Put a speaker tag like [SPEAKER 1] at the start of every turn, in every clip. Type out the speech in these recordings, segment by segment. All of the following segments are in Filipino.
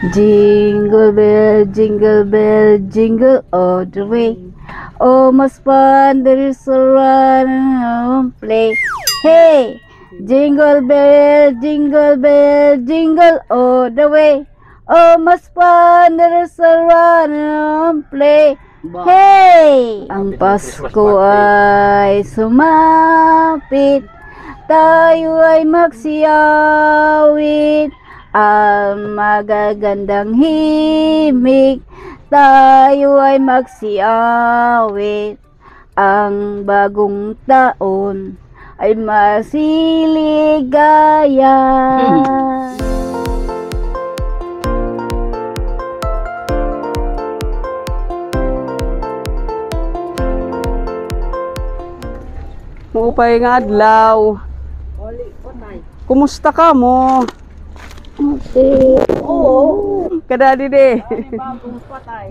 [SPEAKER 1] Jingle bell, jingle all the way. Oh, most fun there is to run and play. Hey, jingle bell, jingle all the way. Oh, most fun there is to run and play. Hey! Ang Pasko ay sumapit, tayo ay magsiyawit, ang magagandang himig, tayo ay magsiyawit, ang bagong taon ay masiligaya.
[SPEAKER 2] Maupay nga adlaw. Kumusta ka mo?
[SPEAKER 1] Oo.
[SPEAKER 2] Kadali de.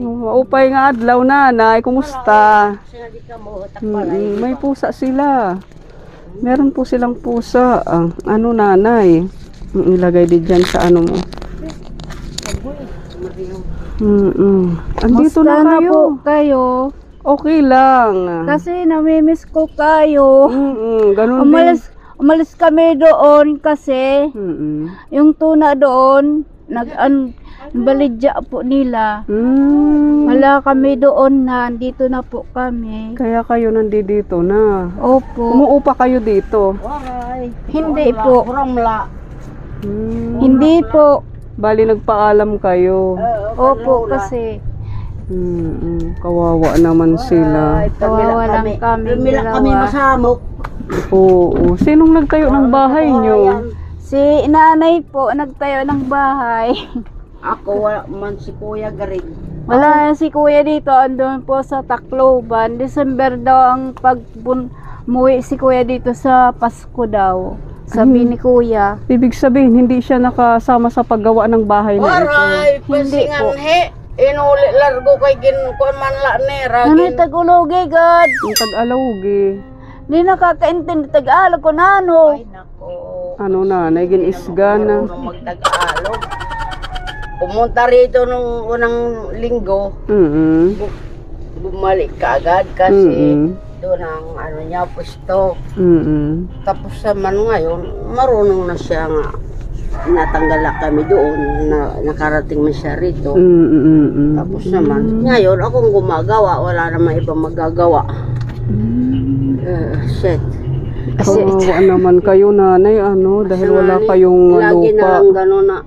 [SPEAKER 2] Maupay nga adlaw nanay. Kumusta? May pusa sila. Meron po silang pusa. Ano nanay? Ilagay din dyan sa ano mo. Andito na
[SPEAKER 1] Musta
[SPEAKER 2] kayo.
[SPEAKER 1] po kayo?
[SPEAKER 2] Okay lang.
[SPEAKER 1] Kasi namimiss ko kayo.
[SPEAKER 2] Ganun din.
[SPEAKER 1] Umalis kami doon kasi yung tuna doon balidya po nila. Wala kami doon na, dito na po kami.
[SPEAKER 2] Kaya kayo nandito na.
[SPEAKER 1] Opo.
[SPEAKER 2] Umuupa kayo dito.
[SPEAKER 1] Hindi po. Hindi po.
[SPEAKER 2] Bali nagpaalam kayo.
[SPEAKER 1] Opo kasi.
[SPEAKER 2] Kawawa naman sila.
[SPEAKER 1] Kawawa lang kami.
[SPEAKER 3] Kami masamok.
[SPEAKER 2] Oo. Sinong nagtayo ng bahay nyo?
[SPEAKER 1] Si nanay po nagtayo ng bahay.
[SPEAKER 3] Ako wala man si Kuya Garing.
[SPEAKER 1] Wala si kuya dito, andun po sa Tacloban. December daw ang pagmuwi si kuya dito sa Pasko daw. Sabi ni kuya.
[SPEAKER 2] Ibig sabihin, hindi siya nakasama sa paggawa ng bahay na ito.
[SPEAKER 3] Waray,
[SPEAKER 1] Hindi po.
[SPEAKER 3] pasingan he. Inuli largo kay ginkuan man la nera.
[SPEAKER 1] Nanay Tagulogi, God.
[SPEAKER 2] Yung tag-alawgi.
[SPEAKER 1] Di nakakaintindi Tagalog ko nano.
[SPEAKER 3] Ay nako.
[SPEAKER 2] Ano na, naigin isga na.
[SPEAKER 3] Magtagalog. Pumunta rito nung unang linggo. Bumalik ka agad kasi doon ang ano niya pwesto. Tapos naman ngayon, marunong na siya nga. Natanggal na kami doon, nakarating man siya rito. Tapos naman, ngayon akong gumagawa, wala naman ibang magagawa. Shit.
[SPEAKER 2] Kawawa naman kayo nanay, ano, dahil wala kayong
[SPEAKER 3] Lagi na
[SPEAKER 2] lupa.
[SPEAKER 3] lang gano'n na.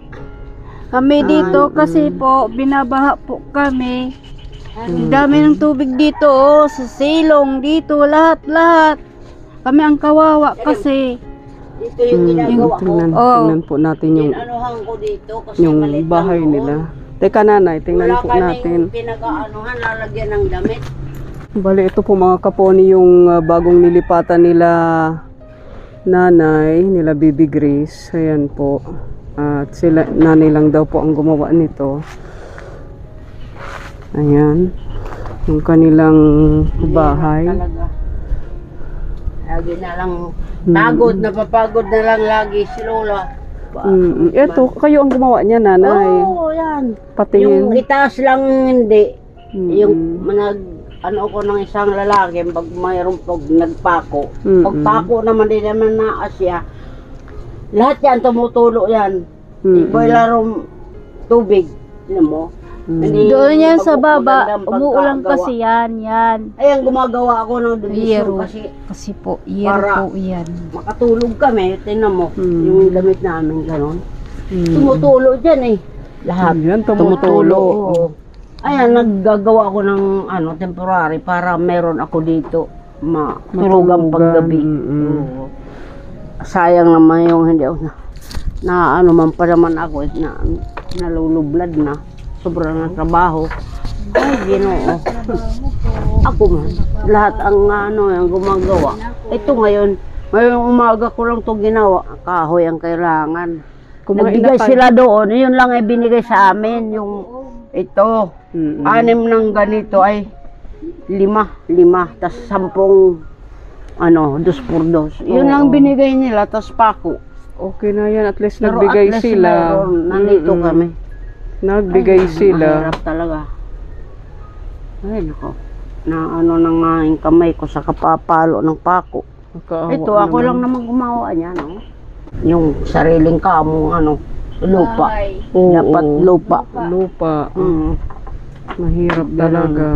[SPEAKER 1] Kami dito kasi po, binabaha po kami. Ang dami ng tubig dito, oh, sa silong dito, lahat-lahat. Kami ang kawawa kasi.
[SPEAKER 3] Dito yung ginagawa ko.
[SPEAKER 2] Tingnan po natin yung
[SPEAKER 3] Anuhan ko dito kasi maliit
[SPEAKER 2] bahay
[SPEAKER 3] lang
[SPEAKER 2] nila. Teka nanay, tingnan po natin.
[SPEAKER 3] Wala kaming pinag-aanuhan, lalagyan ng damit.
[SPEAKER 2] Bali, ito po mga kaponi yung bagong nilipatan nila nanay, nila Baby Grace. Ayan po. At sila, nanay lang daw po ang gumawa nito. Ayan. Yung kanilang bahay.
[SPEAKER 3] Talaga. Lagi na lang pagod, napapagod na lang lagi si Lola.
[SPEAKER 2] Ito, kayo ang gumawa niya nanay.
[SPEAKER 3] Oo, yan.
[SPEAKER 2] Patingin.
[SPEAKER 3] Yung itaas lang hindi. Yung ano ko ng isang lalaki, pag mayroon pag nagpako. Pagpako naman din naman na siya. Lahat yan, tumutulo yan. Iba larong tubig. Ano mo?
[SPEAKER 1] Doon yan sa baba, umuulan kasi yan.
[SPEAKER 3] Ayan, gumagawa ako ng dudisyo
[SPEAKER 1] Kasi po, yero po yan.
[SPEAKER 3] makatulog kami. Tingnan mo, yung damit namin gano'n. Tumutulo dyan eh. Lahat.
[SPEAKER 2] Yan, tumutulo.
[SPEAKER 3] Oo. Ayan, naggagawa ako ng temporary para meron ako dito matulugan paggabi. Oo. Sayang naman yung hindi ako na ano man pa naman ako na nalulublad na. Sobrang ng trabaho. Ay, Ginoo. Ako man, lahat ang yung gumagawa. Ito ngayon, ngayong umaga ko lang to ginawa. Kahoy ang kailangan. Nagbigay sila doon, yun lang ay binigay sa amin. Yung ito, 6 ng ganito ay 5. Tas 10 2x2. Yun lang binigay nila, tas pako.
[SPEAKER 2] Okay na yan, at least
[SPEAKER 3] Pero
[SPEAKER 2] nagbigay
[SPEAKER 3] at least
[SPEAKER 2] sila.
[SPEAKER 3] meron, nandito kami.
[SPEAKER 2] Nagbigay sila.
[SPEAKER 3] Mahirap talaga. Ay, nako. Na ano na nga yung kamay ko sa kapapalo ng pako.
[SPEAKER 2] Nakakaawa
[SPEAKER 3] Ito, ako
[SPEAKER 2] naman.
[SPEAKER 3] lang naman gumawa niya, no? Yung sariling kamo, ano, lupa.
[SPEAKER 1] Bahay.
[SPEAKER 2] Oo,
[SPEAKER 3] Dapat lupa.
[SPEAKER 2] Lupa.
[SPEAKER 3] Mm.
[SPEAKER 2] Mahirap talaga.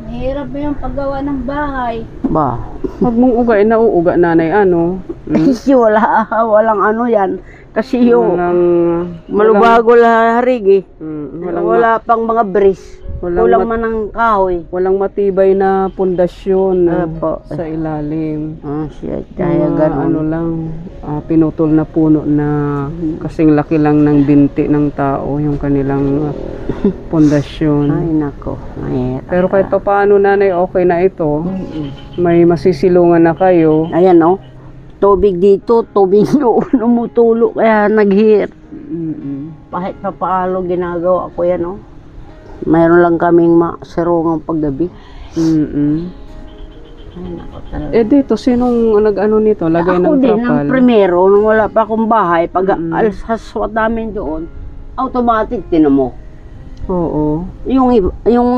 [SPEAKER 1] Mahirap ba yung paggawa ng bahay?
[SPEAKER 3] Ba?
[SPEAKER 2] Huwag mong ugain, nauuga nanay, ano?
[SPEAKER 3] Walang ano yan. Kasi yung
[SPEAKER 2] Walang,
[SPEAKER 3] malubago la harigi.
[SPEAKER 2] walang,
[SPEAKER 3] Wala pang mga bris.
[SPEAKER 2] walang,
[SPEAKER 3] Kulang man ng kahoy.
[SPEAKER 2] walang matibay na pundasyon
[SPEAKER 3] Apo.
[SPEAKER 2] sa ilalim.
[SPEAKER 3] Ah, siya. Kaya
[SPEAKER 2] Mga
[SPEAKER 3] ganun.
[SPEAKER 2] ano lang, pinutol na puno na kasing laki lang ng binti ng tao yung kanilang pundasyon.
[SPEAKER 3] Ay, nako. Mahirap.
[SPEAKER 2] Pero kahit pa paano nanay, okay na ito. May masisilungan na kayo.
[SPEAKER 3] Ayan, no? Tubig dito, tubig doon, umutulo. Kaya naghihir. Kahit pa paalo ginagawa ko yan, no? Mayroon lang kaming masirungang paggabi. Ay, nako talaga.
[SPEAKER 2] Eh dito, sinong nag-ano nito? Lagay
[SPEAKER 3] Ako
[SPEAKER 2] ng
[SPEAKER 3] din,
[SPEAKER 2] trapal?
[SPEAKER 3] ang primero, nung wala pa akong bahay, pag alasaswat namin doon, automatic, tinan mo.
[SPEAKER 2] Oo.
[SPEAKER 3] Yung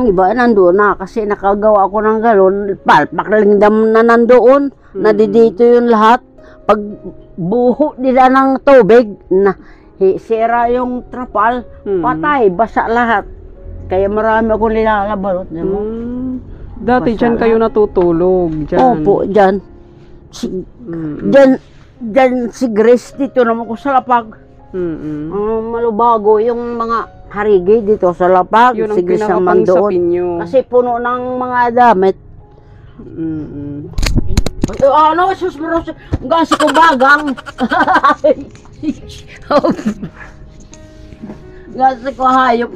[SPEAKER 3] iba nandoon na kasi nakagawa ako ng galon, palpak lang dam na nandoon, nadidito yung lahat. Pag buho nila ng tubig, sira yung trapal, patay, basa lahat. Kaya marami akong nilalabalot.
[SPEAKER 2] Dati
[SPEAKER 3] Basa
[SPEAKER 2] dyan kayo natutulog. Dyan.
[SPEAKER 3] Opo, dyan. Dyan si Grace, dito naman ko sa lapag. Malubago yung mga harigi dito sa lapag.
[SPEAKER 2] Yun ang
[SPEAKER 3] Si Grace
[SPEAKER 2] pinakapang
[SPEAKER 3] naman
[SPEAKER 2] sa
[SPEAKER 3] doon.
[SPEAKER 2] pinyo.
[SPEAKER 3] Kasi puno ng mga damit. Ano, sus, bro, gasi ko bagang. Gasi ko hayop,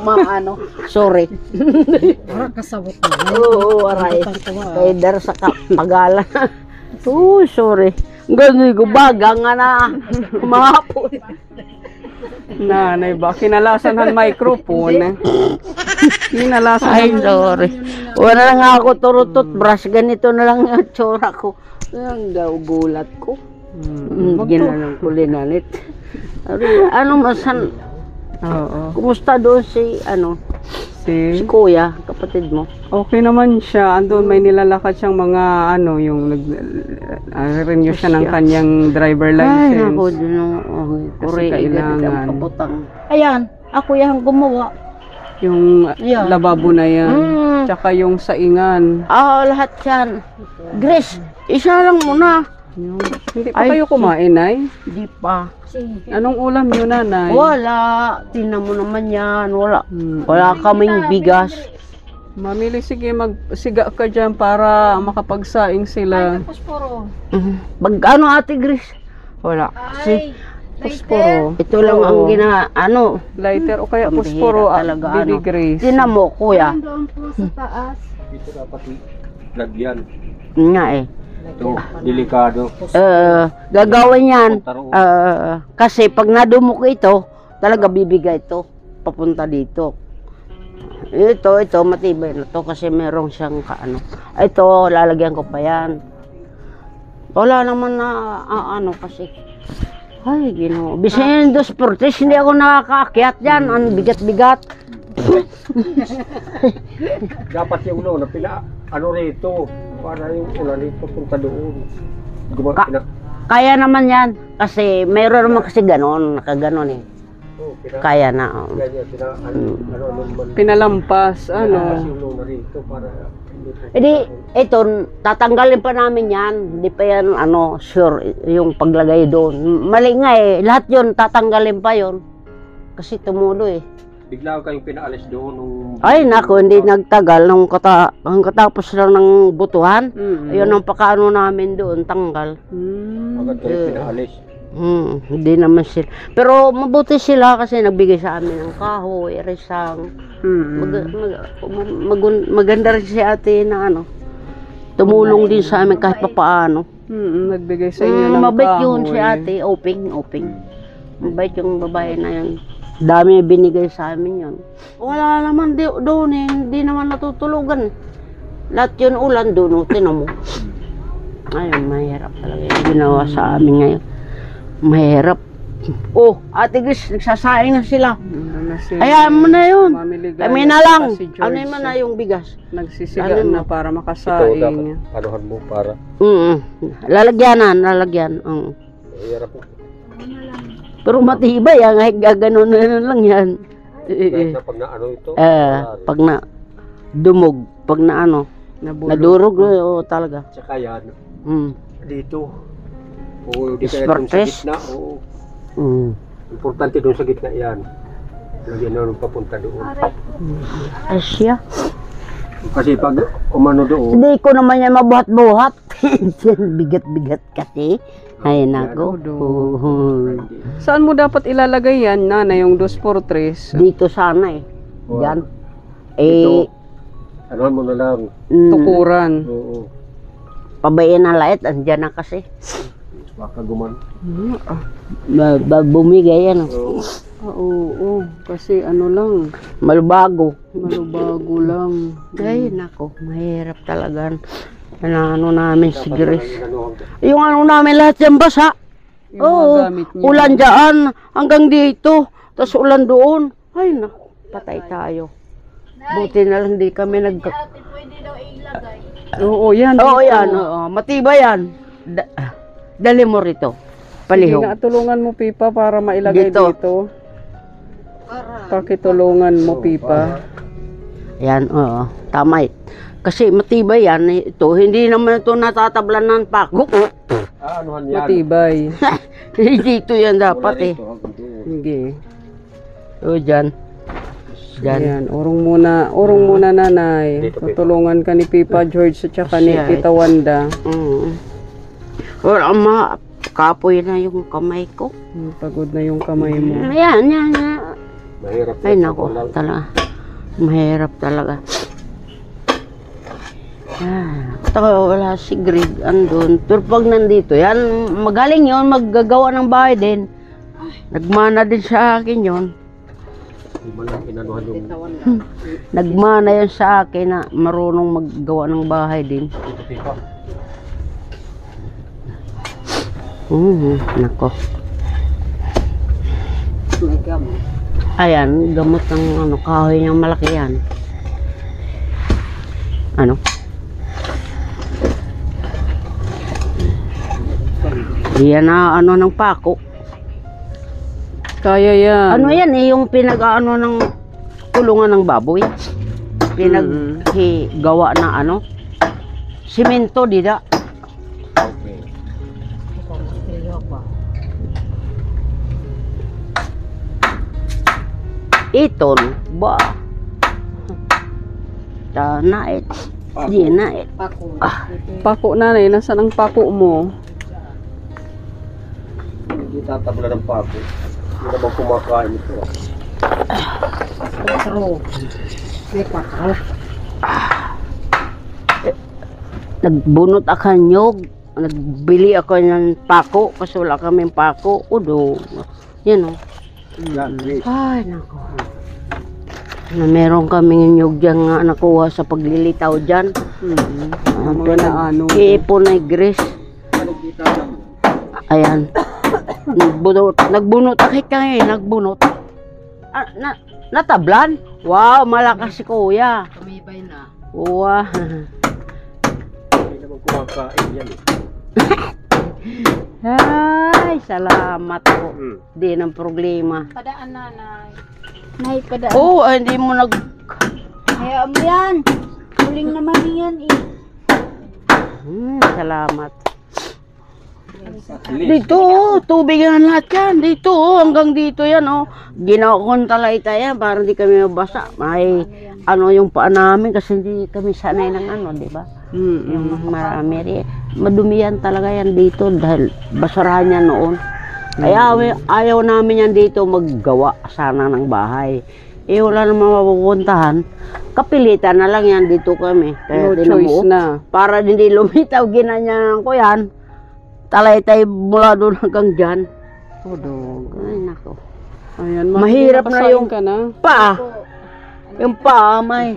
[SPEAKER 3] mga ano, sorry.
[SPEAKER 1] Kasabot
[SPEAKER 3] Oo, aray. Kaya dar sa pagalan. Oo, sorry. Gano'y ko bagang nga na, kumahapon.
[SPEAKER 2] Nanay ba? Kinalasan ang microphone. Kinalasan
[SPEAKER 3] Ay, sorry. Wala na nga ako turutot, brush, ganito na lang yung tsura ko. Ang gulat ko. Ginalang ko linalit. Ano masan,
[SPEAKER 2] Oo.
[SPEAKER 3] kumusta doon si, ano, si
[SPEAKER 2] Si?
[SPEAKER 3] kuya, kapatid mo?
[SPEAKER 2] Okay naman siya. Andun may nilalakad siyang mga ano, yung renew siya ng kanyang driver
[SPEAKER 3] Ay,
[SPEAKER 2] license.
[SPEAKER 3] ako din ang kuri,
[SPEAKER 2] kailangan.
[SPEAKER 3] ang kaputang. Ayan, ako yan gumawa.
[SPEAKER 2] Yung
[SPEAKER 3] Yeah.
[SPEAKER 2] lababo na yan.
[SPEAKER 3] Mm.
[SPEAKER 2] Tsaka yung saingan.
[SPEAKER 3] Lahat yan. Grace, isa lang muna.
[SPEAKER 2] Hindi pa
[SPEAKER 3] Ay,
[SPEAKER 2] kayo kumain, ay?
[SPEAKER 3] Di pa.
[SPEAKER 2] Anong ulam yun, nanay?
[SPEAKER 3] Wala. Tingnan mo naman yan. Wala.
[SPEAKER 2] Hmm.
[SPEAKER 3] Wala kaming bigas.
[SPEAKER 2] Mamili, sige, magsiga ka dyan para makapagsaing sila.
[SPEAKER 1] Pusporo.
[SPEAKER 3] Pag ano, Ate Grace? Wala. Kasi
[SPEAKER 2] Pusporo.
[SPEAKER 3] ito lang ang ano.
[SPEAKER 2] Lighter o kaya
[SPEAKER 3] Pambihira
[SPEAKER 2] pusporo,
[SPEAKER 3] talaga,
[SPEAKER 2] Bibi
[SPEAKER 3] ano.
[SPEAKER 2] Grace.
[SPEAKER 3] Tingnan mo, kuya.
[SPEAKER 1] Doon po sa taas.
[SPEAKER 4] Ito dapat lagyan.
[SPEAKER 3] Nga eh.
[SPEAKER 4] Ito, delikado.
[SPEAKER 3] Gagawin yan. Kasi pag nadumo ko ito, talaga bibigay ito. Papunta dito. Ito, matibay na to kasi meron siyang kaano. Ito, lalagyan ko pa yan. Wala naman na ano kasi. Ay, Ginoo. Bisin dos portes, hindi ako nakakaakyat yan. Ang bigat-bigat.
[SPEAKER 4] Dapat yung ulo na ano rito, para yung ulan rito punta doon.
[SPEAKER 3] Kaya naman yan. Kasi meron naman kasi ganon, nakaganon eh. Kaya na.
[SPEAKER 2] Pinalampas, ano.
[SPEAKER 4] Yung ulo na rito para
[SPEAKER 3] Hindi, ito, tatanggalin pa namin yan. Hindi pa yan, ano, sure, yung paglagay doon. Mali nga eh, lahat yun, tatanggalin pa yun. Kasi tumulo eh.
[SPEAKER 4] bigla kayong pinaalis doon nung
[SPEAKER 3] Ay, naku, hindi nagtagal. Nung ang katapos lang ng butuhan, ayun ang pakaano namin doon, tanggal.
[SPEAKER 4] agad kayo pinaalis.
[SPEAKER 3] Hindi naman sila. Pero mabuti sila kasi nagbigay sa amin ng kahoy, resang. Maganda rin si ate na ano. Tumulong din sa amin kahit papaano.
[SPEAKER 2] Nagbigay sa inyo ng
[SPEAKER 3] Mabait yun
[SPEAKER 2] kahoy.
[SPEAKER 3] si ate, oping. Mabait yung babae na yun. Dami binigay sa amin yun. Wala naman doon eh, hindi naman natutulugan. Lahat yun ulan doon, tinan mo. Ayun, mahirap talaga yung ginawa sa amin ngayon. Mahirap. Oh, Ate Gris, nagsasaing na sila.
[SPEAKER 2] Ano na si
[SPEAKER 3] Hayaan mo na yun.
[SPEAKER 2] Mami Ligaya,
[SPEAKER 3] Kami na lang.
[SPEAKER 2] si George,
[SPEAKER 3] Ano mo na yung bigas?
[SPEAKER 2] nagsisigaan
[SPEAKER 3] Ano
[SPEAKER 2] na
[SPEAKER 3] mo?
[SPEAKER 2] para
[SPEAKER 4] Ito dapat
[SPEAKER 2] makasaing.
[SPEAKER 4] anuhan mo para
[SPEAKER 3] Lalagyan.
[SPEAKER 4] hirap po.
[SPEAKER 3] Pero matibay, kahit gaganon na lang yan.
[SPEAKER 4] Kahit na pag na ano ito.
[SPEAKER 3] Pag na dumog, pag na ano, nadurog, talaga.
[SPEAKER 4] Tsaka yan,
[SPEAKER 3] Mm.
[SPEAKER 4] dito. Oo, di kaya dun sa
[SPEAKER 3] Sparkles?
[SPEAKER 4] gitna. Oo.
[SPEAKER 3] Mm.
[SPEAKER 4] Importante doon sa gitna yan. Lagyan na nung papunta doon.
[SPEAKER 3] Asya.
[SPEAKER 4] Kasi pag umano doon,
[SPEAKER 3] Hindi ko naman yan mabuhat-buhat. Bigat-bigat kasi. Ay, nako.
[SPEAKER 2] Saan mo dapat ilalagay yan, Nana, yung 2 4 3?
[SPEAKER 3] Dito sana eh. Diyan.
[SPEAKER 4] Dito. Anuhan mo na lang.
[SPEAKER 2] Tukuran.
[SPEAKER 4] Oo.
[SPEAKER 3] Pabayan na light, andyan na kasi.
[SPEAKER 4] Baka guman.
[SPEAKER 3] Bumigay yan.
[SPEAKER 4] Oo.
[SPEAKER 2] Oo, kasi ano lang,
[SPEAKER 3] Malubago.
[SPEAKER 2] malubago lang.
[SPEAKER 3] Ay, nako. Mahirap talaga. Ano namin si Grace.
[SPEAKER 4] Anuhan ko.
[SPEAKER 3] Yung ano namin lahat yung basa.
[SPEAKER 2] Yung mga
[SPEAKER 3] Oo,
[SPEAKER 2] gamit niya.
[SPEAKER 3] ulan dyan hanggang dito. Tapos ulan doon. Ay, naku, patay tayo. Buti na lang di kami nag...
[SPEAKER 2] Oo, yan.
[SPEAKER 3] Oo,
[SPEAKER 2] dito.
[SPEAKER 3] yan. Oo, matibay yan. Dali mo rito.
[SPEAKER 2] Sige
[SPEAKER 3] Palihog.
[SPEAKER 2] nga, tulungan mo, Pipa, para mailagay
[SPEAKER 3] Dito.
[SPEAKER 2] dito. Pakitulungan mo, Pipa.
[SPEAKER 3] Yan, oo. Tama. Kasi matibay yan. Ito, hindi naman ito natatablan ng pako.
[SPEAKER 4] Anuhan yan.
[SPEAKER 2] Matibay.
[SPEAKER 3] Dito yan dapat eh.
[SPEAKER 4] Ito, hanggang doon.
[SPEAKER 2] Sige.
[SPEAKER 3] O, dyan. Dyan.
[SPEAKER 2] Yan, urong muna, Nanay.
[SPEAKER 4] Dito, Pipa.
[SPEAKER 2] Tutulungan ka ni Pipa George at saka ni
[SPEAKER 3] Siya,
[SPEAKER 2] Tita Wanda.
[SPEAKER 3] Wala, kapoy na yung kamay ko.
[SPEAKER 2] Pagod na yung kamay mo.
[SPEAKER 3] Yan.
[SPEAKER 4] Mahirap.
[SPEAKER 3] Ay,
[SPEAKER 4] yan.
[SPEAKER 3] nako, talaga. Mahirap talaga. Ito, wala si Greg, andun. Pero pag nandito, yan, magaling yon, maggagawa ng bahay din. Nagmana din sa akin yon.
[SPEAKER 4] Di mo lang inanuhan yung
[SPEAKER 3] Nagmana yan sa akin na marunong maggawa ng bahay din.
[SPEAKER 4] dito, Pipa.
[SPEAKER 3] Nako. Ayan, gamot ng ano, kahoy niyang malaki yan. Ano? Yan na ano ng pako.
[SPEAKER 2] Kaya yan.
[SPEAKER 3] Ano yan eh, yung pinag-ano ng kulungan ng baboy. Pinag-gawa na ano. Simento, dida.
[SPEAKER 4] Okay.
[SPEAKER 3] Iton, ba? Tanait. Di nait.
[SPEAKER 2] Pako, Nanay. Nasaan ang pako mo?
[SPEAKER 4] Hindi tatabla ng pako. Hindi naman kumakain ito.
[SPEAKER 3] Nagbunot ako ng nyog. Nagbili ako ng pako kasi wala kaming pako. Udo. Yan o.
[SPEAKER 4] Yan, Grace.
[SPEAKER 3] Ay, nako. Na meron kaming nyog dyan nga nakuha sa paglilitaw dyan.
[SPEAKER 2] Mga naano.
[SPEAKER 3] Iipon na Grace. Ayan. Nagbunot ako kaya nagbunot. Natablan? Wow, malakas si kuya.
[SPEAKER 1] Tumibay na.
[SPEAKER 3] Wow.
[SPEAKER 4] Hindi naman kumakain yan eh.
[SPEAKER 3] Ay, salamat po. Di ng problema.
[SPEAKER 1] Padaan nanay. Nay, padaan.
[SPEAKER 3] Oh, hindi mo nag...
[SPEAKER 1] Hayaan mo yan. Huling naman yan eh.
[SPEAKER 3] Salamat.
[SPEAKER 4] At least.
[SPEAKER 3] Dito, tubig yan lahat yan. Dito, hanggang dito yan, oh. Ginawa kong talayta yan para hindi kami mabasa. May, ano yung paa namin kasi hindi kami sanay ng ano, di ba? Yung marami rin. Madumi yan talaga yan dito dahil basurahan yan noon. Kaya ayaw namin yan dito maggawa sana ng bahay. Eh wala namang mapupuntahan. Kapilitan na lang yan dito kami. Kaya
[SPEAKER 2] No choice na.
[SPEAKER 3] para hindi lumitaw, ginanyan ko yan. Talaytay mula doon hanggang dyan. Ay nako.
[SPEAKER 2] Ayan,
[SPEAKER 3] Mahirap na
[SPEAKER 2] nakasaing
[SPEAKER 3] yung-
[SPEAKER 2] ka na.
[SPEAKER 3] Pa! Yung pa may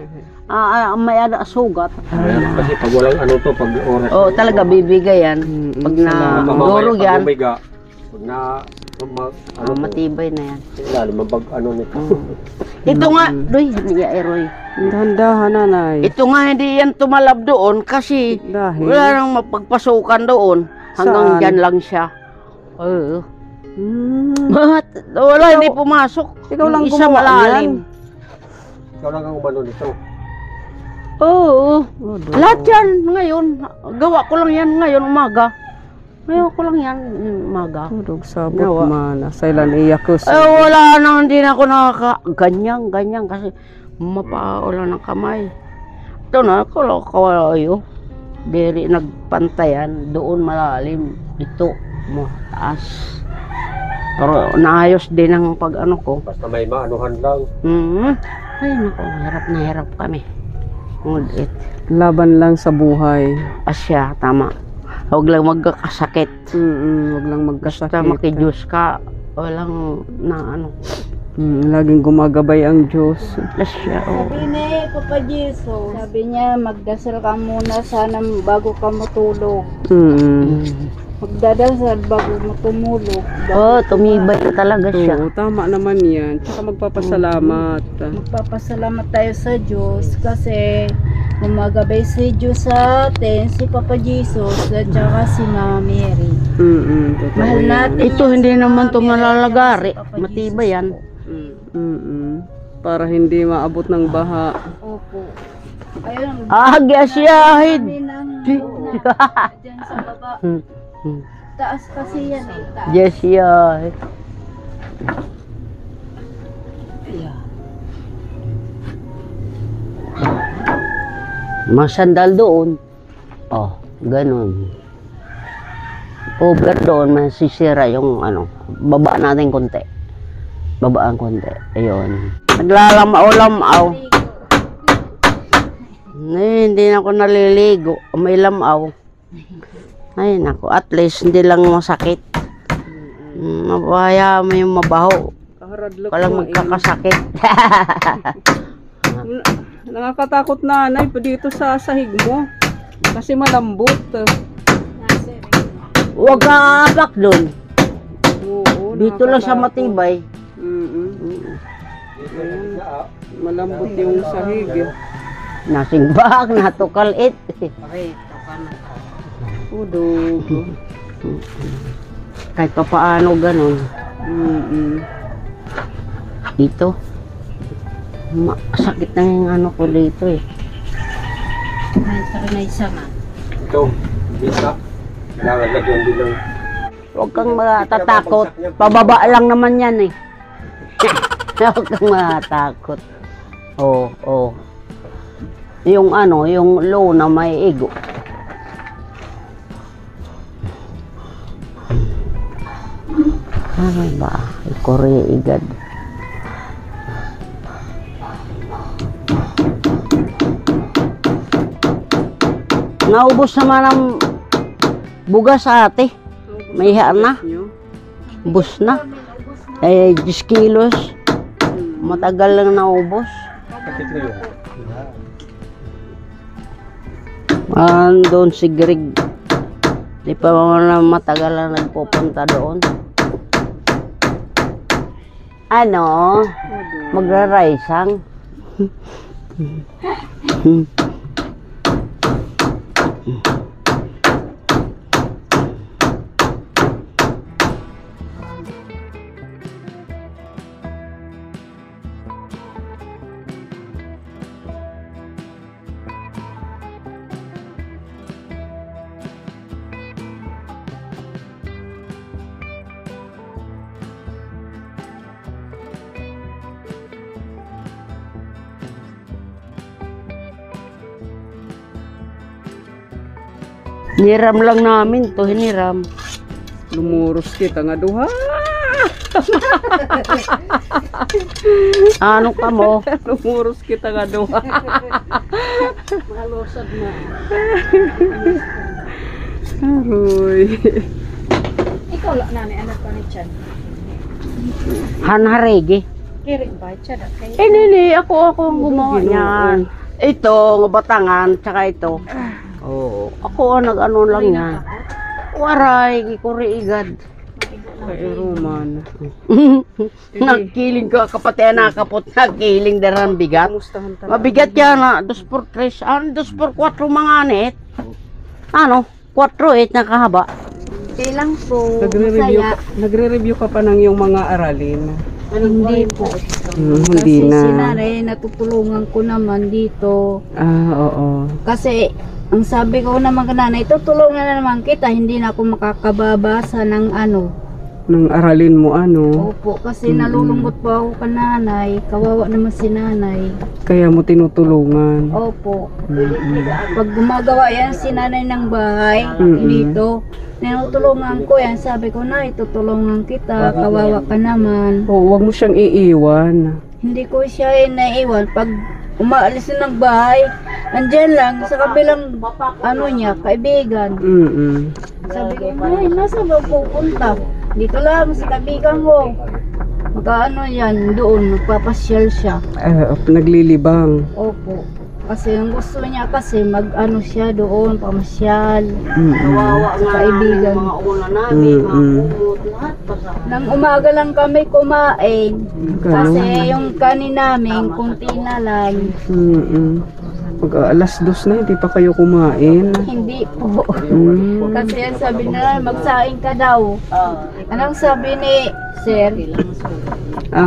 [SPEAKER 3] ada sugat.
[SPEAKER 4] Ayan, kasi pag walang ano to, pag oras.
[SPEAKER 3] Oh, talaga bibigay yan. Pag na
[SPEAKER 2] salamat.
[SPEAKER 3] durog yan.
[SPEAKER 4] Pag umiga, pag na
[SPEAKER 3] Matibay na yan.
[SPEAKER 4] Lalo mabag ano nito.
[SPEAKER 3] Ito nga, Roy, niya Roy.
[SPEAKER 2] Dahan-dahan, nanay.
[SPEAKER 3] Ito nga hindi yan tumalab doon kasi
[SPEAKER 2] Dahil?
[SPEAKER 3] wala nang mapagpasukan doon. Hanggang
[SPEAKER 2] Saan?
[SPEAKER 3] dyan lang siya. Oo. Wala, hindi pumasok.
[SPEAKER 2] Ikaw lang
[SPEAKER 3] Yung isa
[SPEAKER 2] gumawa
[SPEAKER 3] malalim.
[SPEAKER 4] Ikaw lang ang umano nito.
[SPEAKER 3] Oo. Lahat yan ngayon. Gawa ko lang yan ngayon umaga. Ngayon ko lang yan umaga.
[SPEAKER 2] Tulog sabot
[SPEAKER 3] Gawa.
[SPEAKER 2] mana. Sailan iyak ko
[SPEAKER 3] Wala na, hindi na ako ganyan kasi mapaulan ng kamay. Ito na, kawayo. Diri nagpantayan, doon malalim. Ito, taas. Pero naayos din ang pag-ano ko.
[SPEAKER 4] Basta may maanuhan lang.
[SPEAKER 3] Ay, naku, hirap kami. Ngunit,
[SPEAKER 2] Laban lang sa buhay.
[SPEAKER 3] asya, tama. Huwag lang magkakasakit.
[SPEAKER 2] Huwag lang
[SPEAKER 3] Basta
[SPEAKER 2] magkasakit.
[SPEAKER 3] makijus ka, walang na ano.
[SPEAKER 2] Laging gumagabay ang Diyos.
[SPEAKER 3] Asya, oh.
[SPEAKER 1] Sabi ni Papa Jesus, sabi niya magdasal ka muna sana bago ka matulog. Magdadasal bago mo tumulog.
[SPEAKER 3] Oh, tumibay na talaga siya.
[SPEAKER 2] Oo, tama naman yan. Tsaka magpapasalamat.
[SPEAKER 1] Magpapasalamat tayo sa Diyos kasi gumagabay si Diyos sa atin, si Papa Jesus at saka si Mama Mary.
[SPEAKER 2] Totoo
[SPEAKER 1] Mahal
[SPEAKER 2] yan.
[SPEAKER 1] natin.
[SPEAKER 3] Ito hindi naman to malalagari.
[SPEAKER 1] Papa
[SPEAKER 3] Matibay
[SPEAKER 1] Jesus
[SPEAKER 3] yan.
[SPEAKER 1] po.
[SPEAKER 2] Para hindi maabot ng baha.
[SPEAKER 1] Opo. Ayun.
[SPEAKER 3] Agyasiyahid.
[SPEAKER 1] Kami ng luna. Diyan sa baba. Taas kasi yan eh. Taas.
[SPEAKER 3] Yes, yeah. Masandal doon. Oh, ganun. Over doon, masisira yung ano. Baba natin konti. Babaan konti. Ayun. Naglalamaw-lamaw. Hindi na ako naliligo. May lamaw. Ay, naku. At least, hindi lang masakit. Mabaya mo yung mabaho.
[SPEAKER 2] Kaharadlok
[SPEAKER 3] Walang
[SPEAKER 2] mo,
[SPEAKER 3] magkakasakit.
[SPEAKER 2] Nakakatakot nanay pa dito sa sahig mo. Kasi malambot.
[SPEAKER 3] Huwag ka abak doon.
[SPEAKER 2] Oo,
[SPEAKER 3] Dito lang sa matibay.
[SPEAKER 2] Malambot yung sahig.
[SPEAKER 3] Nasingbak, natukalit.
[SPEAKER 2] Udog.
[SPEAKER 3] Kahit pa paano ganun. Dito. Sakit na yung ano ko dito eh.
[SPEAKER 4] Ito, bisa. Kailangan lagyan din ng...
[SPEAKER 3] Huwag kang matatakot. Pababa lang naman yan eh. Huwag kang matatakot. Oo. Yung ano, yung low na may ego. Ano ba? Korea igad. Naubos naman ang bugas sa ate. May hiya na. Ubos na. 10 kilos. Matagal lang naubos.
[SPEAKER 4] Sakit na yun.
[SPEAKER 3] Doon si Greg. Di pa naman matagal na nagpupunta doon. Ano? Magra-raisang. Hiniram lang namin to, hiniram.
[SPEAKER 2] Lumuros kita nga duha.
[SPEAKER 3] Ano ka mo?
[SPEAKER 2] Lumuros kita nga duha.
[SPEAKER 3] Malusad na.
[SPEAKER 2] Aroy.
[SPEAKER 1] Ikaw lang nani, anak pa ni Chan.
[SPEAKER 3] Hanharege.
[SPEAKER 1] Kiri ba, Chan? Kay
[SPEAKER 3] Nini, ako ang gumawa niyan. Ito, batangan, tsaka ito. Oo. Ako ang nag-ano lang yan. Waray, kikuri igad.
[SPEAKER 2] Kay Roman.
[SPEAKER 3] Nagkiling ka kapatid nakapot nagkiling daran bigat.
[SPEAKER 2] Kamustahan talaga.
[SPEAKER 3] Mabigat yan na 2 por 3, 2 por 4 mga anit. Ano? 4-8 na kahaba.
[SPEAKER 1] Kailang po,
[SPEAKER 2] Nagre-review
[SPEAKER 1] masaya.
[SPEAKER 2] nagre-review ka pa ng yung mga aralin.
[SPEAKER 1] Hindi po.
[SPEAKER 2] Hindi
[SPEAKER 1] Kasi
[SPEAKER 2] na.
[SPEAKER 1] si nanay, natutulungan ko naman dito.
[SPEAKER 2] Oo.
[SPEAKER 1] Kasi, ang sabi ko naman kay nanay, tutulungan na naman kita, hindi na ako makakababasa ng ano.
[SPEAKER 2] Nang aralin mo ano.
[SPEAKER 1] Opo, kasi nalulungkot po ako kay nanay. Kawawa naman si nanay.
[SPEAKER 2] Kaya mo tinutulungan.
[SPEAKER 1] Opo. Pag gumagawa yan si nanay ng bahay dito, tinutulungan ko yan. Sabi ko na, tutulungan kita, kawawa ka naman.
[SPEAKER 2] Oo, wag mo siyang iiwan.
[SPEAKER 1] Hindi ko siya naiiwan. Pag umaalis na ng bahay, andyan lang sa kabilang ano niya, kaibigan. Sabi ko, ay, nasa ba pupunta? Dito lang sa kaibigan ko. Magkaano yan, doon, magpapasyal siya.
[SPEAKER 2] Naglilibang.
[SPEAKER 1] Opo. Kasi yung gusto niya kasi mag-ano siya doon, pamasyal.
[SPEAKER 3] Kawawa
[SPEAKER 1] Sa
[SPEAKER 3] nga
[SPEAKER 1] kaibigan.
[SPEAKER 3] mga una namin, mga kumot, lahat pa sa
[SPEAKER 1] Nang umaga lang kami kumain. Kasi yung kanin namin, kunti na lang.
[SPEAKER 2] Pag alas 2 na, hindi pa kayo kumain.
[SPEAKER 1] Hindi po. Kasi yan sabi nila, magsaing ka daw. Anong sabi ni Sir?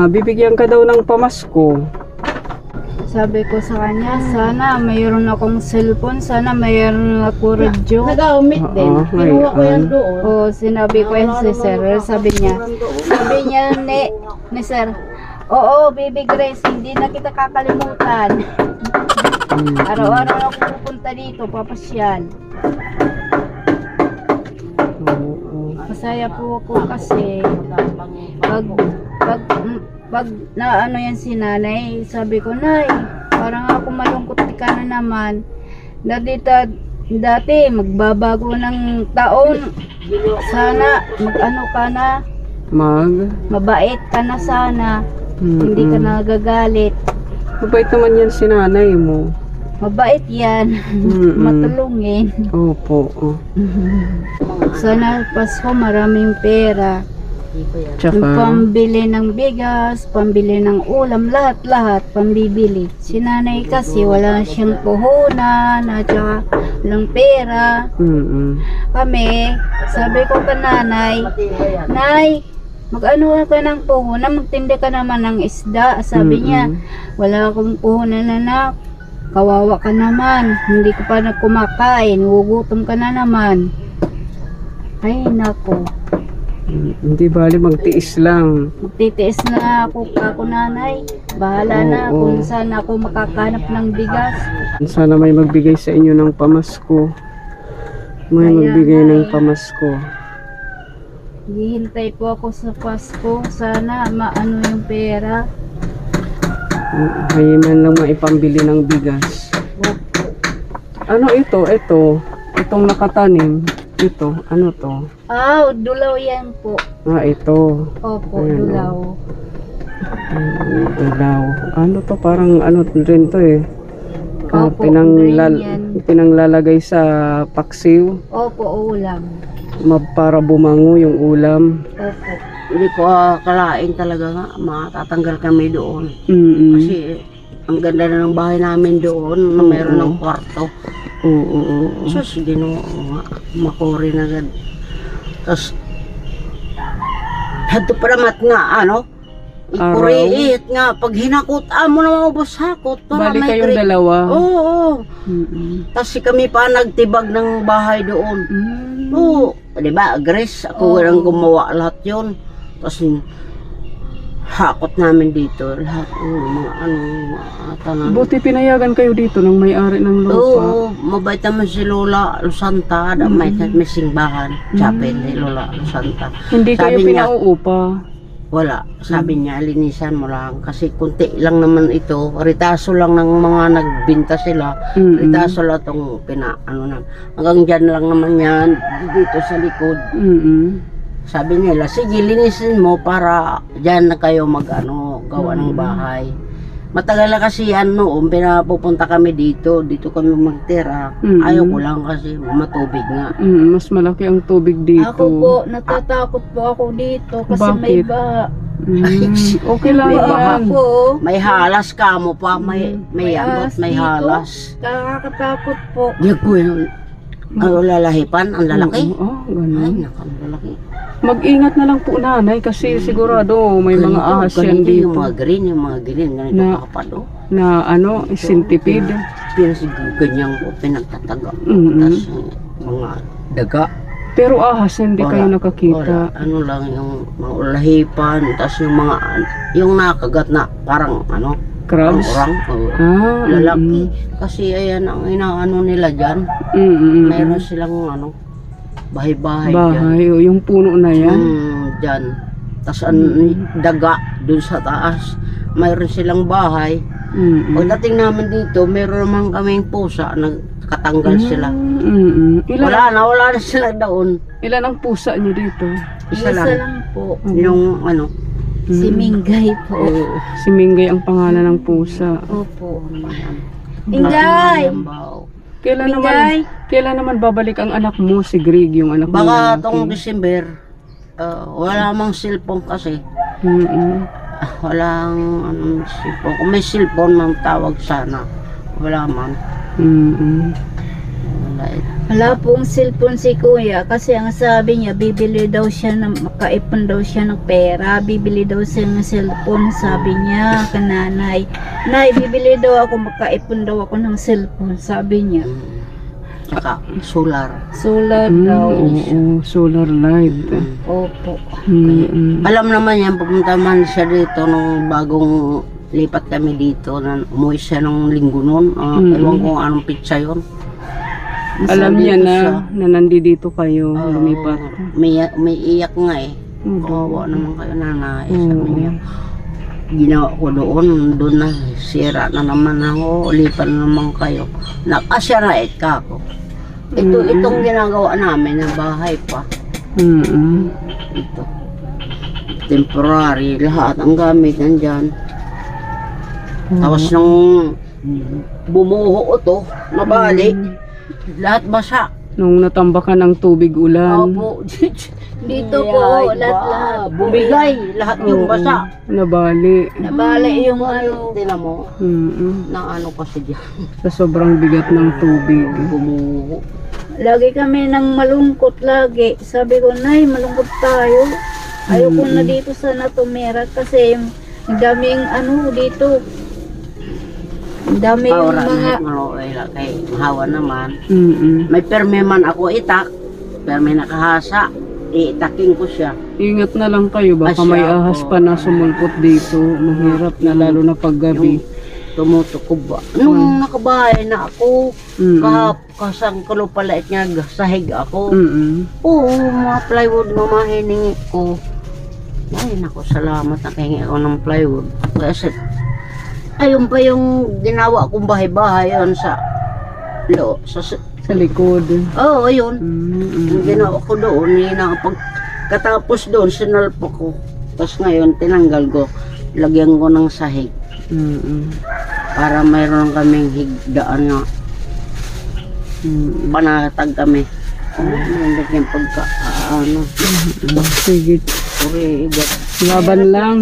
[SPEAKER 2] Bibigyan ka daw ng pamasko.
[SPEAKER 1] Sabi ko sa kanya, sana mayroon akong cellphone, sana mayroon ako radyo.
[SPEAKER 3] nag-aumit din.
[SPEAKER 2] Oo,
[SPEAKER 3] Kinuha ko yan
[SPEAKER 2] ngayon.
[SPEAKER 3] doon.
[SPEAKER 1] O, sinabi ko yan si Sir, sabi niya ni Sir, oo, Baby Grace, hindi na kita kakalimutan. Araw-araw na ako pupunta dito, papasyal. Masaya po ako kasi pag na ano yan si nanay, sabi ko, nay, parang ako malungkot ka na naman. Dati magbabago ng taon. Sana mag-ano ka na, mabait ka na sana. Hindi ka nagagalit.
[SPEAKER 2] Mabait naman yan si nanay mo.
[SPEAKER 1] Mabait yan. Matulungin.
[SPEAKER 2] Opo.
[SPEAKER 1] Sana Pasko maraming pera. Yung
[SPEAKER 2] Tsaka,
[SPEAKER 1] pambili ng bigas, pambili ng ulam, lahat-lahat pambibili. Si nanay kasi wala siyang puhunan, at saka walang pera. Kami, sabi ko kay nanay, Nay, mag-ano ka ng puhunan, magtindi ka naman ng isda. Sabi niya, wala akong puhunan anak, kawawa ka naman, hindi ka pa nagkumakain, hugutom ka na naman. Ay nako,
[SPEAKER 2] hindi bali magtiis lang.
[SPEAKER 1] magtitiis na ako nanay. Bahala na
[SPEAKER 2] Oo.
[SPEAKER 1] kung saan ako makakahanap ng bigas.
[SPEAKER 2] Sana may magbigay sa inyo ng pamasko. May
[SPEAKER 1] Kaya
[SPEAKER 2] magbigay
[SPEAKER 1] nga
[SPEAKER 2] ng
[SPEAKER 1] eh.
[SPEAKER 2] pamasko.
[SPEAKER 1] Hihintay po ako sa Pasko. Sana maano yung pera.
[SPEAKER 2] May man lang maipambili ng bigas. Ano ito? Itong nakatanim. Ito, ano to?
[SPEAKER 1] Dulaw yan po.
[SPEAKER 2] Ito.
[SPEAKER 1] Opo,
[SPEAKER 2] Ayun,
[SPEAKER 1] dulaw.
[SPEAKER 2] Dulaw. Ano to? Parang ano rin to eh.
[SPEAKER 1] Opo, green yan.
[SPEAKER 2] Pinanglalagay sa paksiw.
[SPEAKER 1] Opo, ulam.
[SPEAKER 2] Para bumango yung ulam.
[SPEAKER 1] Opo.
[SPEAKER 3] Hindi ko akalain talaga nga, matatanggal kami doon. Kasi ang ganda na ng bahay namin doon, na meron ng kwarto.
[SPEAKER 2] Oo.
[SPEAKER 3] Sus, Ginoo nga, makuri na agad. Tapos, hadto pa naman nga, ikuriit nga, pag hinakot, mo na maubos hakot.
[SPEAKER 2] Bali kayong dalawa.
[SPEAKER 3] Oo. Tapos kami pa nagtibag ng bahay doon. Oo, di ba, Grace, ako walang gumawa lahat yun. Tapos, hakot namin dito, lahat, mga tanan.
[SPEAKER 2] Buti pinayagan kayo dito ng may-ari ng lupa.
[SPEAKER 3] Oo, mabait naman si Lola Lusanta, may simbahan, chapel ni Lola Lusanta.
[SPEAKER 2] Hindi kayo
[SPEAKER 3] Sabi niya,
[SPEAKER 2] pinauupa.
[SPEAKER 3] wala, sabi niya, linisan mo lang, kasi kunti lang naman ito, ritaso lang ng mga nagbinta sila, ritaso lang itong hanggang dyan lang naman yan, dito sa likod. Sabi nila, sige, linisin mo para dyan na kayo gawa ng bahay. Matagal na kasi yan noon, pinapupunta kami dito kami magtira. Ayaw ko lang kasi matubig nga.
[SPEAKER 2] Mas malaki ang tubig dito.
[SPEAKER 1] Ako po, natatakot po ako dito kasi may
[SPEAKER 2] Bakit?
[SPEAKER 1] baha.
[SPEAKER 2] Okay lang
[SPEAKER 3] May baha
[SPEAKER 2] yan.
[SPEAKER 1] Po,
[SPEAKER 3] May halas ka mo pa, may
[SPEAKER 1] ahas
[SPEAKER 3] may
[SPEAKER 1] dito.
[SPEAKER 3] halas.
[SPEAKER 1] Nakakatakot po.
[SPEAKER 3] Di ko yun. Ano lalahipan? Ang lalaki?
[SPEAKER 2] Oh,
[SPEAKER 3] Ay,
[SPEAKER 2] ganun.
[SPEAKER 3] naku, ang lalaki.
[SPEAKER 2] Mag-ingat na lang po nanay kasi sigurado may mga ahas yan
[SPEAKER 3] Ganito
[SPEAKER 2] dito
[SPEAKER 3] yung mga green, ganito
[SPEAKER 2] Na-
[SPEAKER 3] kakapalo.
[SPEAKER 2] na ano, centipede.
[SPEAKER 3] Ganyan ko, pinagtataga.
[SPEAKER 2] Mm-mm.
[SPEAKER 3] Tapos mga daga.
[SPEAKER 2] Pero ahas hindi kayo nakakita.
[SPEAKER 3] Wala. Ano lang yung mga ulahipan, tapos yung mga, yung nakagat na parang
[SPEAKER 2] Crabs.
[SPEAKER 3] orang. Lalaki. Kasi ayan ang inaano nila dyan. Mayroon silang bahay-bahay dyan.
[SPEAKER 2] Bahay, o yung puno na yan.
[SPEAKER 3] Dyan. Tapos daga dun sa taas. Mayroon silang bahay. Pagdating namin dito, mayroon naman kaming pusa. Nagkatanggal sila.
[SPEAKER 2] Ilan
[SPEAKER 3] Wala na sila doon.
[SPEAKER 2] ang pusa niyo dito?
[SPEAKER 3] Isa lang.
[SPEAKER 1] po.
[SPEAKER 3] Yung
[SPEAKER 1] Si Mingay po.
[SPEAKER 2] Si Mingay ang pangalan ng pusa.
[SPEAKER 1] Opo. Mingay!
[SPEAKER 2] Kailan naman babalik ang anak mo, si Greg, yung anak mo?
[SPEAKER 3] Baka tong December, wala mang cellphone kasi. Walang cellphone. Kung may cellphone, mang tawag sana. Wala man. Wala eh.
[SPEAKER 1] Wala pong cellphone si kuya kasi ang sabi niya bibili daw siya makaipon daw siya ng pera, bibili daw siya ng cellphone, sabi niya kananay. Nay, bibili daw ako, makaipon daw ako ng cellphone, sabi niya.
[SPEAKER 3] Saka solar.
[SPEAKER 1] Solar daw.
[SPEAKER 2] Oo, solar light.
[SPEAKER 1] Opo.
[SPEAKER 3] Alam naman yan, pupunta man siya dito nung bagong lipat kami dito. Umuwi siya nung linggo nun. Ewan kung anong pizza yun.
[SPEAKER 2] Alam niya
[SPEAKER 3] Nandito
[SPEAKER 2] na
[SPEAKER 3] siya.
[SPEAKER 2] na nandito kayo, lumipat.
[SPEAKER 3] May iyak nga eh. Kawawa naman kayo nanay. Sabi niya, ginawa ko doon na sira na naman ako, lipan na naman kayo. Nakasya na ka ako. Itong ginagawa namin na bahay pa. Ito. Temporary, lahat ang gamit nandyan. Tapos nung bumuho to, nabalik, lahat basa.
[SPEAKER 2] Nung natambakan ng tubig ulan,
[SPEAKER 3] Opo.
[SPEAKER 1] Dito po, lahat-lahat.
[SPEAKER 3] Bumigay, lahat yung basa.
[SPEAKER 2] nabali.
[SPEAKER 1] Nabali yung ano.
[SPEAKER 3] Tinan mo, na ano kasi dyan.
[SPEAKER 2] Sa sobrang bigat ng tubig.
[SPEAKER 3] Bumuho.
[SPEAKER 1] Lagi kami nang malungkot lagi. Sabi ko, Nay, malungkot tayo. Ayoko na dito sana tumira kasi ang daming ano dito. Ang daming mga
[SPEAKER 3] Kay mahawa naman. May perme man ako itak. Perme nakahasa. Iitaking ko siya.
[SPEAKER 2] Ingat na lang kayo, baka may ahas pa na sumulpot dito. Mahirap na lalo na paggabi.
[SPEAKER 3] Tumutukob ba? Nung nakabahay na ako, kasang kalupalait niya, sahig ako. Oo, mga plywood na mahiningi ko. Ay, naku, salamat na kahingi ako ng plywood. Kasi, ayun pa yung ginawa kong bahay-bahay yun sa
[SPEAKER 2] Sa likod.
[SPEAKER 3] Oo, yun. Yung ginawa ko doon, yun ang pagkatapos doon, sinalpo ko. Tapos ngayon, tinanggal ko, lagyan ko ng sahig. Para mayroon kaming higdaan nga. Panatag kami. Hindi yung pagka,
[SPEAKER 2] Sige. Laban lang.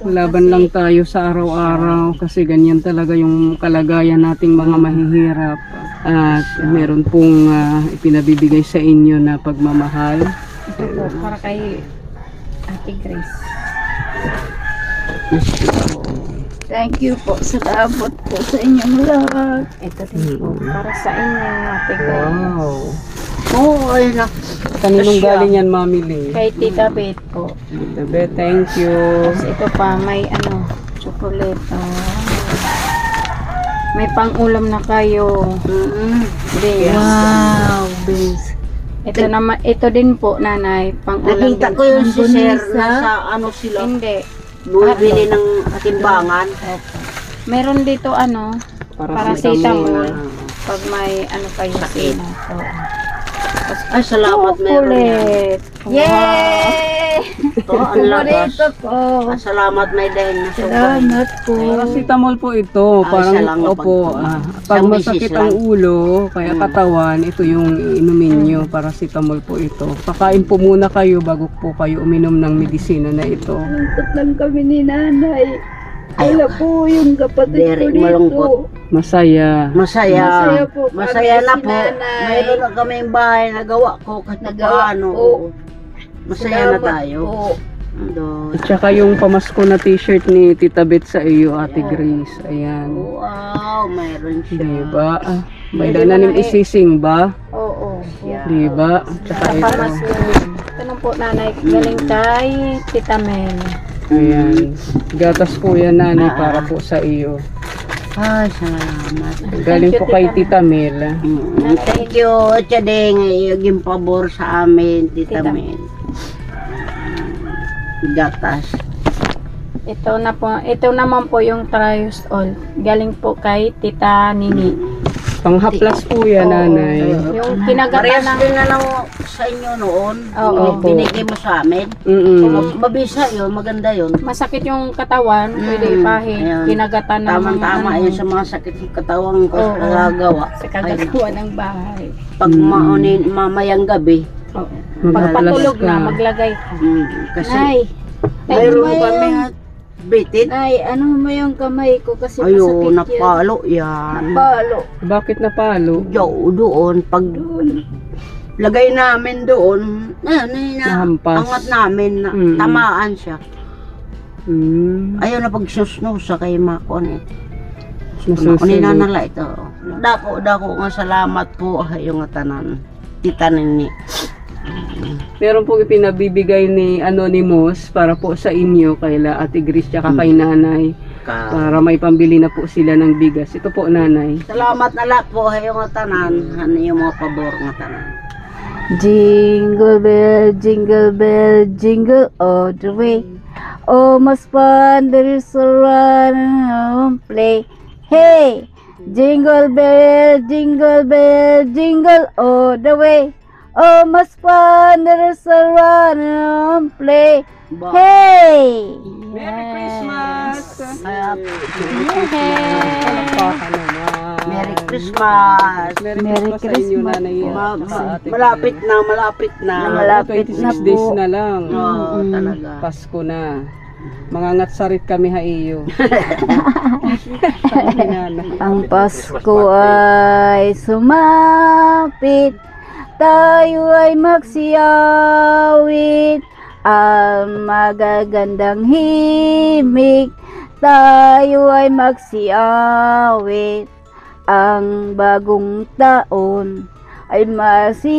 [SPEAKER 2] Laban lang tayo sa araw-araw kasi ganyan talaga yung kalagayan nating mga mahihirap. At meron pong ipinabibigay sa inyo na pagmamahal.
[SPEAKER 1] para kay Ate Grace. Thank you po. Salamat po sa inyong lahat. Ito din po. Para sa inyo, Ate Grace.
[SPEAKER 3] Oo, ayun na.
[SPEAKER 2] Kaninong galing yan, Mami Lee?
[SPEAKER 1] Kay Tita Beth po.
[SPEAKER 2] Tabe, thank you.
[SPEAKER 1] Tapos ito pa, may chocolate. May pang-ulam na kayo. Beans.
[SPEAKER 3] Wow, beans.
[SPEAKER 1] Ito naman, ito din po, nanay. Pang-ulam
[SPEAKER 3] Nakita
[SPEAKER 1] din.
[SPEAKER 3] ko yung si Sir
[SPEAKER 1] Bonisa.
[SPEAKER 3] nasa ano sila.
[SPEAKER 1] Hindi.
[SPEAKER 3] Bumibili ng timbangan.
[SPEAKER 1] Meron dito paracetamol. Pag may kayo sina.
[SPEAKER 3] Ay, salamat meron yan.
[SPEAKER 1] Chocolate. Yay!
[SPEAKER 3] Ito, ang lakas.
[SPEAKER 1] Paborito ko.
[SPEAKER 3] Salamat may dahil na sobrang.
[SPEAKER 1] Salamat po.
[SPEAKER 2] Paracetamol po ito.
[SPEAKER 3] Ay,
[SPEAKER 2] Parang,
[SPEAKER 3] siya lang
[SPEAKER 2] opo, pag
[SPEAKER 3] isang
[SPEAKER 2] masakit
[SPEAKER 3] beses
[SPEAKER 2] ang
[SPEAKER 3] lang.
[SPEAKER 2] ulo, kaya katawan, ito yung inumin nyo. Paracetamol po ito. Pakain po muna kayo bago po kayo uminom ng medisina na ito.
[SPEAKER 1] Malungkot lang kami ni nanay. Wala po yung kapatid
[SPEAKER 3] Very
[SPEAKER 1] ko dito.
[SPEAKER 3] malungkot.
[SPEAKER 2] Masaya.
[SPEAKER 3] Masaya.
[SPEAKER 1] Masaya po kami
[SPEAKER 3] Masaya na
[SPEAKER 1] si
[SPEAKER 3] po.
[SPEAKER 1] nanay.
[SPEAKER 3] Mayroon na kami yung bahay na gawa ko kahit na
[SPEAKER 1] Nagawa
[SPEAKER 3] paano.
[SPEAKER 1] po.
[SPEAKER 3] Masaya na
[SPEAKER 1] Salamat
[SPEAKER 3] tayo.
[SPEAKER 1] po.
[SPEAKER 3] Doon.
[SPEAKER 2] At saka yung pamasko na t-shirt ni Tita Beth sa iyo, Ate Grace. Ayan.
[SPEAKER 3] Wow, mayroon siya.
[SPEAKER 2] Diba? May dananim isising ba?
[SPEAKER 1] Oo.
[SPEAKER 3] Yeah.
[SPEAKER 2] Diba? Tsaka ito.
[SPEAKER 1] Ito na po nanay. Galing kay Tita Mel.
[SPEAKER 2] Ayan. Gatas po yan, nanay, para po sa iyo.
[SPEAKER 3] Ay, salamat.
[SPEAKER 2] Galing po kay Tita Mel.
[SPEAKER 3] Thank you, Chadeng. Yung pabor sa amin, Tita
[SPEAKER 1] Tita.
[SPEAKER 3] Mel. Gatas.
[SPEAKER 1] Ito na po. Ito naman po yung Trius All. Galing po kay Tita Nini.
[SPEAKER 2] Panghaplas po yan, nanay.
[SPEAKER 1] Yung kinagatan
[SPEAKER 3] Parehas
[SPEAKER 1] ng...
[SPEAKER 3] din na lang sa inyo noon.
[SPEAKER 1] Oo.
[SPEAKER 3] Yung binigay mo sa amin. Mabisa yun, maganda yun.
[SPEAKER 1] Masakit yung katawan, pwede ipahin.
[SPEAKER 3] Ayan.
[SPEAKER 1] Kinagatan ng
[SPEAKER 3] Tama-tama
[SPEAKER 1] mga
[SPEAKER 3] yun sa mga sakit ng katawan ko
[SPEAKER 1] Oo.
[SPEAKER 3] sa gagawa.
[SPEAKER 1] sa kagagawa ng bahay.
[SPEAKER 3] Pag maunin, mamayang gabi.
[SPEAKER 1] Oo.
[SPEAKER 2] Maghahalas
[SPEAKER 1] Pagpatulog
[SPEAKER 2] ka.
[SPEAKER 1] na, maglagay ka.
[SPEAKER 3] Kasi
[SPEAKER 1] Nay,
[SPEAKER 3] mayroon kami bitit.
[SPEAKER 1] Nay, ano mo yung kamay ko kasi
[SPEAKER 3] Ayo,
[SPEAKER 1] masakit yan.
[SPEAKER 3] napalo yan.
[SPEAKER 1] Napalo.
[SPEAKER 2] Bakit napalo?
[SPEAKER 3] Doon, pag lagay namin doon,
[SPEAKER 2] Nahampas.
[SPEAKER 3] angat namin, tamaan siya. Ayaw na pagsusno sa kay Makon eh. Makunin na nala ito. Dako nga salamat po yung tanan. Tita Nini.
[SPEAKER 2] Meron po ipinabibigay ni Anonymous para po sa inyo, kaila Ate Grace tsaka kay nanay. Para may pambili na po sila ng bigas. Ito po, nanay.
[SPEAKER 3] Salamat na lahat po yung tanan. Ano yung mga pabor nga tanan.
[SPEAKER 1] Jingle bell, jingle all the way. Oh, mas fun there is to run and play. Hey, jingle bell, jingle all the way. Oh, mas fun there is to run and play. Hey!
[SPEAKER 2] Merry Christmas!
[SPEAKER 3] Merry Christmas!
[SPEAKER 2] Merry Christmas sa inyo, nanay.
[SPEAKER 3] Malapit na.
[SPEAKER 1] Malapit na
[SPEAKER 2] 26 days
[SPEAKER 1] po.
[SPEAKER 2] na lang.
[SPEAKER 3] Oo, talaga.
[SPEAKER 2] Pasko na. Mangangatsarit kami ha iyo.
[SPEAKER 1] Ang Pasko ay sumapit, tayo ay magsiyawit, ang magagandang himig, tayo ay magsiyawit, ang bagong taon ay masiligaya.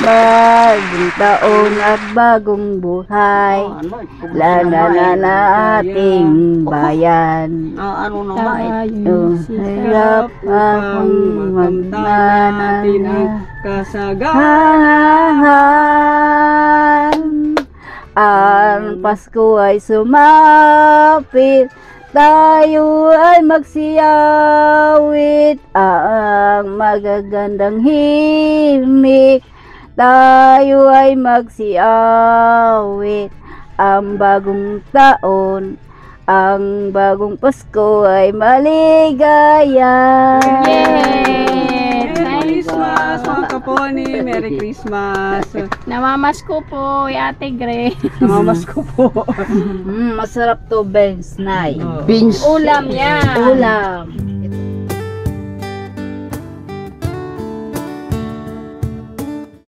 [SPEAKER 1] Bagong taon at bagong buhay, lana na ating bayan.
[SPEAKER 3] Ano naman?
[SPEAKER 1] Hirap akong
[SPEAKER 2] natin ang
[SPEAKER 1] magmana.
[SPEAKER 2] kasagahan.
[SPEAKER 1] Ang Pasko ay sumapit, tayo ay magsiyawit, ang magagandang himig, tayo ay magsiyawit, ang bagong taon, ang bagong Pasko ay maligaya.
[SPEAKER 2] Merry Christmas, mga kaponi. Merry Christmas.
[SPEAKER 1] Namamasko po, Ate Gre.
[SPEAKER 2] Namamas ko po.
[SPEAKER 1] Masarap to, Ben's Nay.
[SPEAKER 3] Beans.
[SPEAKER 1] Ulam yan. Ulam.